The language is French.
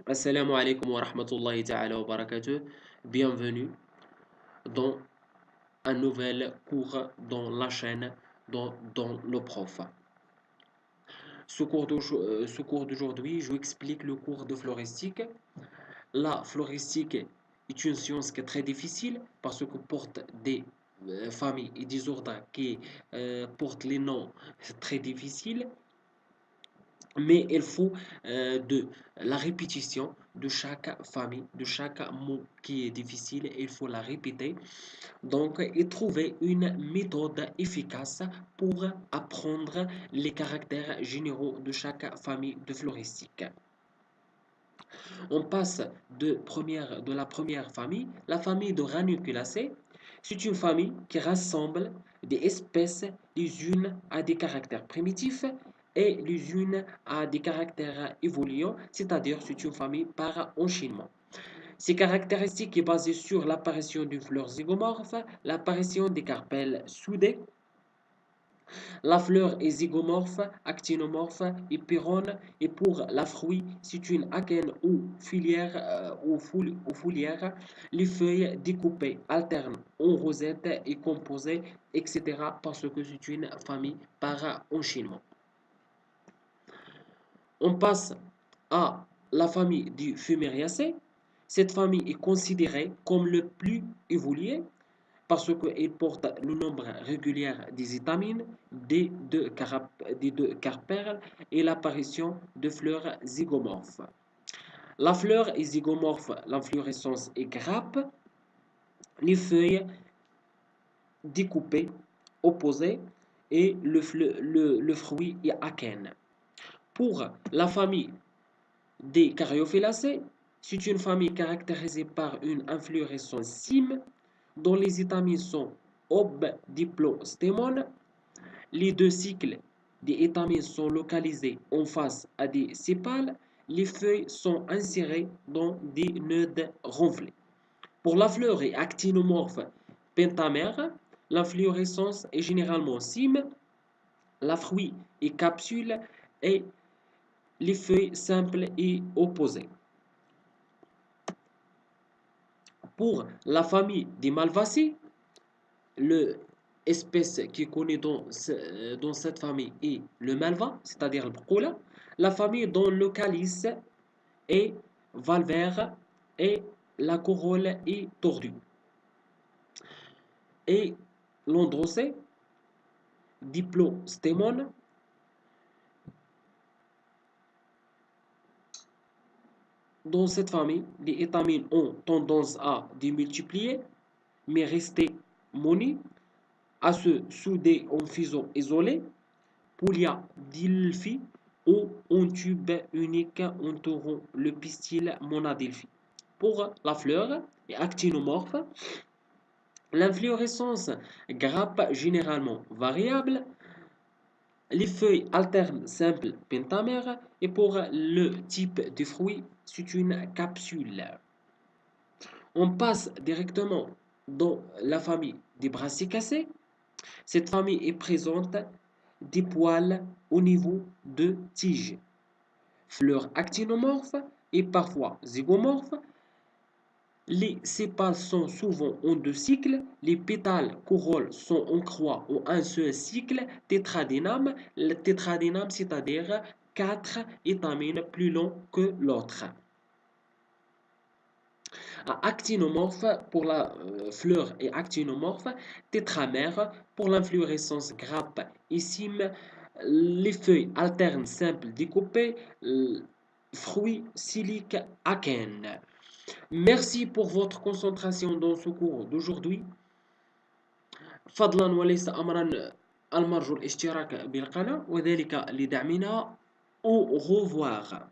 Assalamu alaikum wa rahmatullahi ta'ala wa barakatuh. Bienvenue dans un nouvel cours dans la chaîne dans le prof. Ce cours d'aujourd'hui, je vous explique le cours de floristique. La floristique est une science qui est très difficile parce que porte des familles et des ordres qui portent les noms très difficiles. Mais il faut de la répétition de chaque famille, de chaque mot qui est difficile, il faut la répéter. Donc, et trouver une méthode efficace pour apprendre les caractères généraux de chaque famille de floristique. On passe de la première famille, la famille de Ranunculacées. C'est une famille qui rassemble des espèces, les unes à des caractères primitifs et les unes à des caractères évoluants, c'est-à-dire c'est une famille par enchaînement. Ces caractéristiques sont basées sur l'apparition d'une fleur zygomorphe, l'apparition des carpelles soudées. La fleur est zygomorphe, actinomorphe et pyrrhone, et pour la fruit, c'est une akène ou filière ou foliaire. Les feuilles découpées alternent en rosette et composées, etc. parce que c'est une famille par enchaînement. On passe à la famille du Fumariaceae. Cette famille est considérée comme le plus évolué parce qu'elle porte le nombre régulier des étamines, des deux carpelles et l'apparition de fleurs zygomorphes. La fleur est zygomorphe, l'inflorescence est grappe, les feuilles découpées, opposées et le fruit est akène. Pour la famille des Caryophyllacées, c'est une famille caractérisée par une inflorescence cyme dont les étamines sont obdiplostémones. Les deux cycles des étamines sont localisés en face à des sépales. Les feuilles sont insérées dans des nœuds renflés. Pour la fleur et actinomorphe pentamère, l'inflorescence est généralement cyme, la fruit est capsule et les feuilles simples et opposées. Pour la famille des Malvacées, l'espèce qui est connue dans cette famille est le malva, c'est-à-dire le brocola. La famille dont le calice est valvaire et la corolle est tordue. Et l'androcée, diplostémone. Dans cette famille, les étamines ont tendance à démultiplier, mais rester monies, à se souder en fuseau isolé, polyadelphie ou en tube unique entourant le pistil monadelphie. Pour la fleur est actinomorphe, l'inflorescence grappe généralement variable, les feuilles alternes simples pentamères et pour le type de fruit, c'est une capsule. On passe directement dans la famille des brassicacées. Cette famille est présente des poils au niveau de tiges. Fleurs actinomorphes et parfois zygomorphes. Les sépales sont souvent en deux cycles. Les pétales corolles sont en croix ou un seul cycle tétradéname. Le tétradéname, c'est-à-dire 4 étamines plus longs que l'autre. Actinomorphe pour la fleur et actinomorphe, tétramère pour l'inflorescence grappe et cyme, les feuilles alternes simples découpées, fruits siliques akènes. Merci pour votre concentration dans ce cours d'aujourd'hui. فضلا وليس أمرا المرجو الاشتراك بالقناة وذلك لدعمنا. Au revoir.